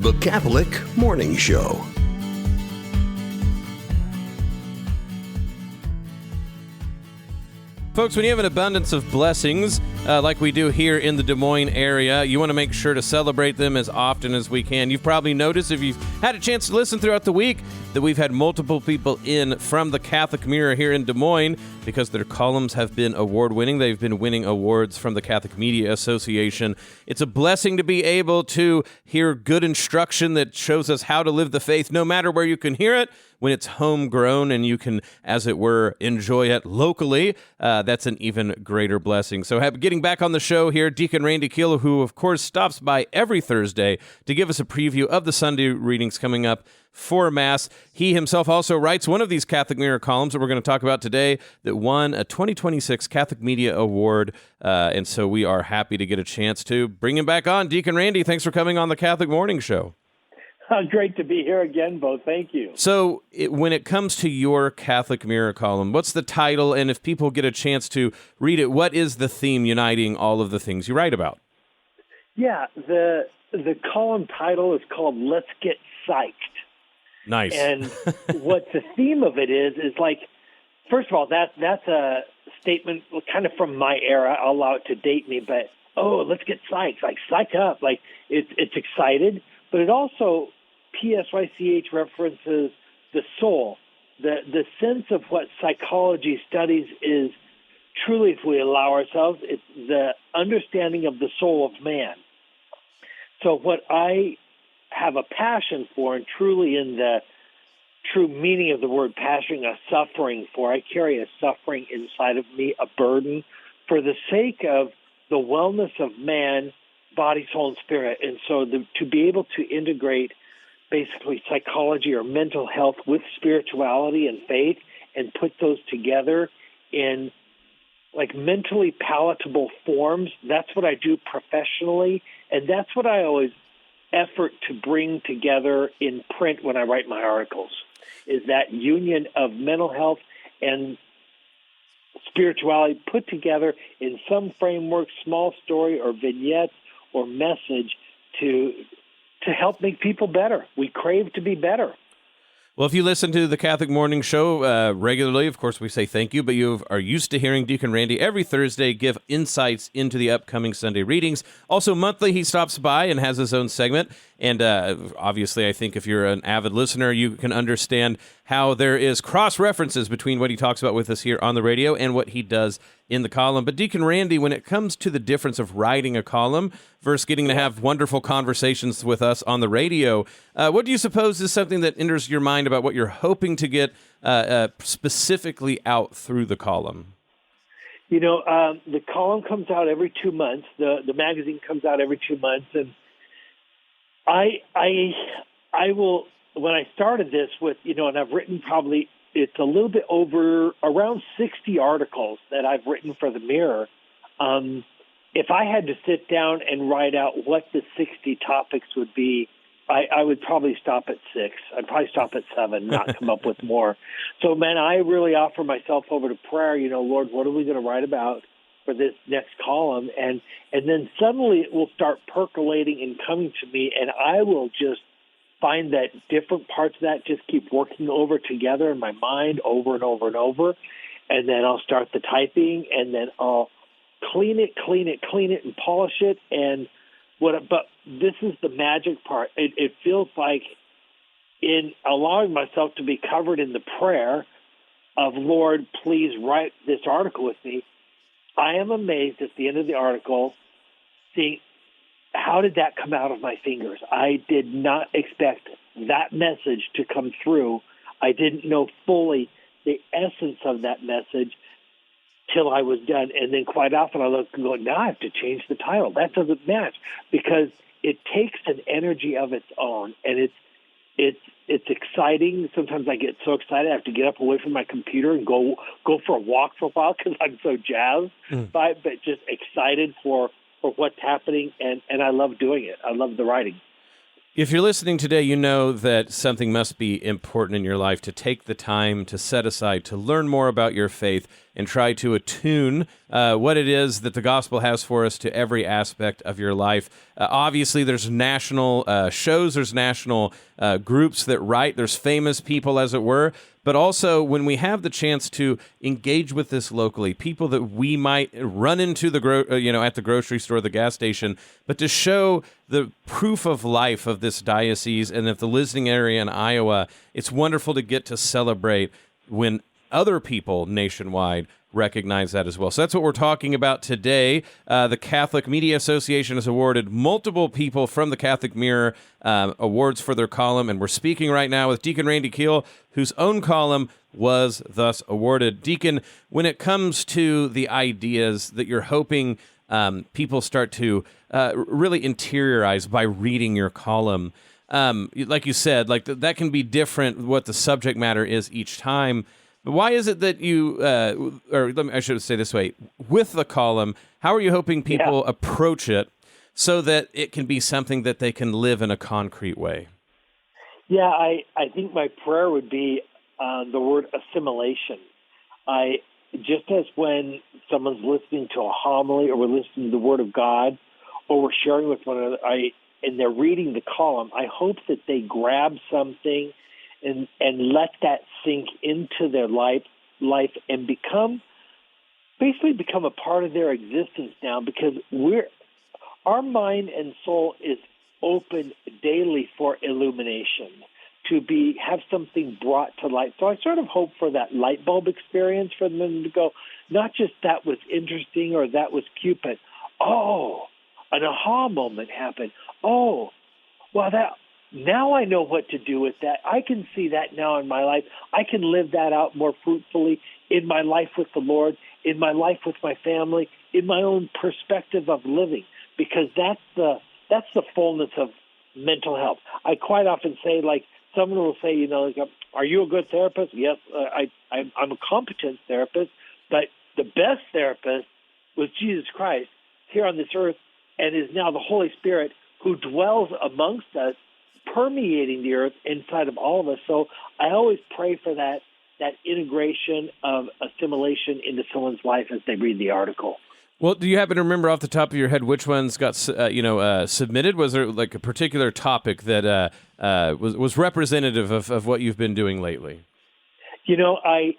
The Catholic Morning Show. Folks, when you have an abundance of blessings, like we do here in the Des Moines area, you want to make sure to celebrate them as often as we can. You've probably noticed, if you've had a chance to listen throughout the week, that we've had multiple people in from the Catholic Mirror here in Des Moines because their columns have been award-winning. They've been winning awards from the Catholic Media Association. It's a blessing to be able to hear good instruction that shows us how to live the faith, no matter where you can hear it. When it's homegrown and you can, as it were, enjoy it locally, that's an even greater blessing. So getting back on the show here, Deacon Randy Kiel, who, of course, stops by every Thursday to give us a preview of the Sunday readings coming up for Mass. He himself also writes one of these Catholic Mirror columns that we're going to talk about today that won a 2026 Catholic Media Award, and so we are happy to get a chance to bring him back on. Deacon Randy, thanks for coming on the Catholic Morning Show. Great to be here again, Bo. Thank you. So when it comes to your Catholic Mirror column, what's the title? And if people get a chance to read it, what is the theme uniting all of the things you write about? Yeah, the column title is called Let's Get Psyched. Nice. And what the theme of it is like, first of all, that's a statement kind of from my era. I'll allow it to date me, but, let's get psyched. Like, psych up. Like, it's excited. But it also, PSYCH references the soul. The sense of what psychology studies is truly, if we allow ourselves, it's the understanding of the soul of man. So what I have a passion for, and truly in the true meaning of the word passion, a suffering for, I carry a suffering inside of me, a burden for the sake of the wellness of man, body, soul, and spirit. And so to be able to integrate basically psychology or mental health with spirituality and faith and put those together in like mentally palatable forms, that's what I do professionally. And that's what I always effort to bring together in print when I write my articles, is that union of mental health and spirituality put together in some framework, small story or vignette or message to help make people better. We crave to be better. Well, if you listen to the Catholic Morning Show regularly, of course, we say thank you, but you are used to hearing Deacon Randy every Thursday give insights into the upcoming Sunday readings. Also, monthly, he stops by and has his own segment. And obviously, I think if you're an avid listener, you can understand how there is cross-references between what he talks about with us here on the radio and what he does in the column. But Deacon Randy, when it comes to the difference of writing a column versus getting to have wonderful conversations with us on the radio, what do you suppose is something that enters your mind about what you're hoping to get specifically out through the column? You know, the column comes out every 2 months. The magazine comes out every 2 months, and I will, when I started this with, and I've written probably, it's a little bit over around 60 articles that I've written for the Mirror. If I had to sit down and write out what the 60 topics would be, I would probably stop at 6. I'd probably stop at 7, not come up with more. So, man, I really offer myself over to prayer, Lord, what are we going to write about for this next column? And then suddenly it will start percolating and coming to me, and I will just find that different parts of that just keep working over together in my mind over and over and over. And then I'll start the typing, and then I'll clean it, and polish it. But this is the magic part. It feels like in allowing myself to be covered in the prayer of, Lord, please write this article with me, I am amazed at the end of the article seeing how did that come out of my fingers. I did not expect that message to come through. I didn't know fully the essence of that message till I was done. And then quite often I look and go, now I have to change the title. That doesn't match, because it takes an energy of its own, and it's exciting. Sometimes I get so excited I have to get up away from my computer and go for a walk for a while because I'm so jazzed by it, but just excited for what's happening, and I love doing it. I love the writing. If you're listening today, you know that something must be important in your life to take the time to set aside to learn more about your faith and try to attune what it is that the gospel has for us to every aspect of your life. Obviously, there's national shows, there's national groups that write, there's famous people, as it were. But also, when we have the chance to engage with this locally, people that we might run into at the grocery store, the gas station, but to show the proof of life of this diocese and of the listening area in Iowa, it's wonderful to get to celebrate when other people nationwide recognize that as well. So that's what we're talking about today. The Catholic Media Association has awarded multiple people from the Catholic Mirror awards for their column, and we're speaking right now with Deacon Randy Kiel, whose own column was thus awarded. Deacon, when it comes to the ideas that you're hoping people start to really interiorize by reading your column, like you said, that can be different what the subject matter is each time. But why is it that you, I should say this way, with the column, how are you hoping people approach it so that it can be something that they can live in a concrete way? Yeah, I think my prayer would be the word assimilation. Just as when someone's listening to a homily or we're listening to the Word of God or we're sharing with one another, and they're reading the column, I hope that they grab something and let that sink into their life and become a part of their existence now, because our mind and soul is open daily for illumination, to have something brought to light. So I sort of hope for that light bulb experience for them to go, not just that was interesting or that was cute, but, an aha moment happened. Oh, well, now I know what to do with that. I can see that now in my life. I can live that out more fruitfully in my life with the Lord, in my life with my family, in my own perspective of living, because that's the fullness of mental health. I quite often say, someone will say, are you a good therapist? Yes, I'm a competent therapist, but the best therapist was Jesus Christ here on this earth, and is now the Holy Spirit who dwells amongst us, permeating the earth inside of all of us. So I always pray for that integration of assimilation into someone's life as they read the article. Well, do you happen to remember off the top of your head which ones got submitted? Was there a particular topic that was representative of what you've been doing lately? I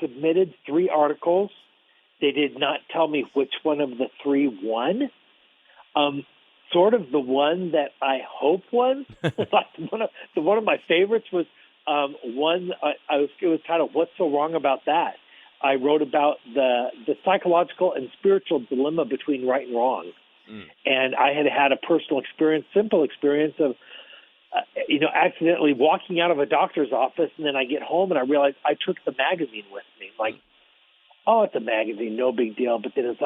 submitted 3 articles. They did not tell me which one of the 3 won. Sort of the one that I hope won. One of my favorites was one. It was titled "What's So Wrong About That?" I wrote about the psychological and spiritual dilemma between right and wrong, and I had a personal experience, simple experience of accidentally walking out of a doctor's office, and then I get home and I realize I took the magazine with me. It's a magazine, no big deal. But then it's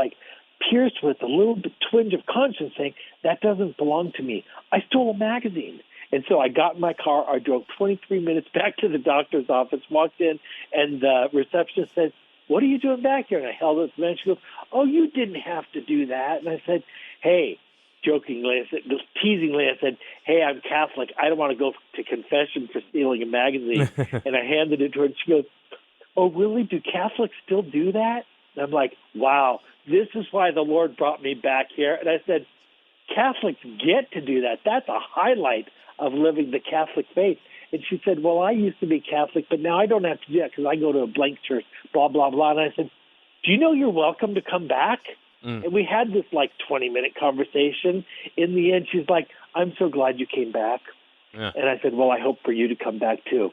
pierced with a little bit twinge of conscience saying, that doesn't belong to me. I stole a magazine. And so I got in my car, I drove 23 minutes back to the doctor's office, walked in, and the receptionist said, what are you doing back here? And I held it to the man. She goes, oh, you didn't have to do that. And I said, hey, teasingly, I said, hey, I'm Catholic. I don't want to go to confession for stealing a magazine. And I handed it to her, and she goes, oh, really? Do Catholics still do that? And I'm like, wow, this is why the Lord brought me back here. And I said, Catholics get to do that. That's a highlight of living the Catholic faith. And she said, well, I used to be Catholic, but now I don't have to do that because I go to a blank church, blah, blah, blah. And I said, do you know you're welcome to come back? And we had this 20-minute conversation. In the end, she's like, I'm so glad you came back. Yeah. And I said, well, I hope for you to come back too.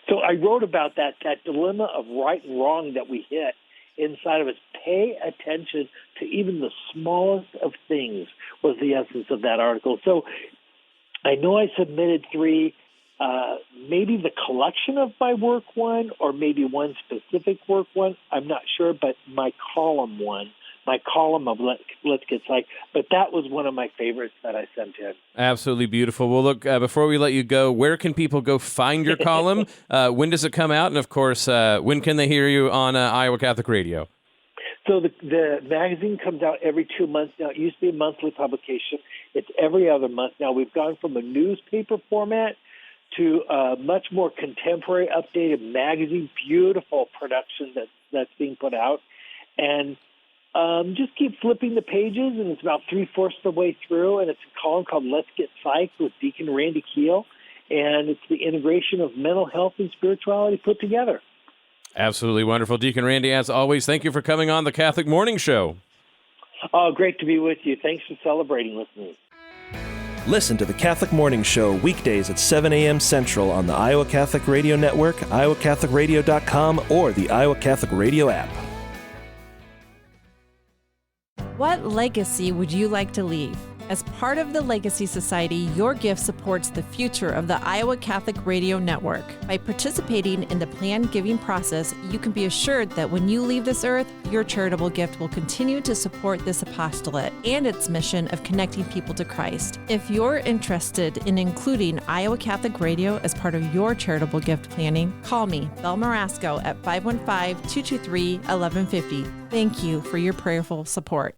So I wrote about that dilemma of right and wrong that we hit inside of us. Pay attention to even the smallest of things was the essence of that article. So I know I submitted 3, maybe the collection of my work won, or maybe one specific work won. I'm not sure, but my column won. My column of Let's Get Psyched. But that was one of my favorites that I sent in. Absolutely beautiful. Well, look, before we let you go, where can people go find your column? When does it come out? And, of course, when can they hear you on Iowa Catholic Radio? So the magazine comes out every 2 months now. It used to be a monthly publication. It's every other month. Now, we've gone from a newspaper format to a much more contemporary, updated magazine, beautiful production that's being put out. And just keep flipping the pages, and it's about 3/4 the way through, and it's a column called Let's Get Psyched with Deacon Randy Kiel, and it's the integration of mental health and spirituality put together. Absolutely wonderful. Deacon Randy, as always, thank you for coming on the Catholic Morning Show. Oh, great to be with you. Thanks for celebrating with me. Listen to the Catholic Morning Show weekdays at 7 a.m. Central on the Iowa Catholic Radio Network, iowacatholicradio.com, or the Iowa Catholic Radio app. What legacy would you like to leave? As part of the Legacy Society, your gift supports the future of the Iowa Catholic Radio Network. By participating in the planned giving process, you can be assured that when you leave this earth, your charitable gift will continue to support this apostolate and its mission of connecting people to Christ. If you're interested in including Iowa Catholic Radio as part of your charitable gift planning, call me, Belle Marasco, at 515-223-1150. Thank you for your prayerful support.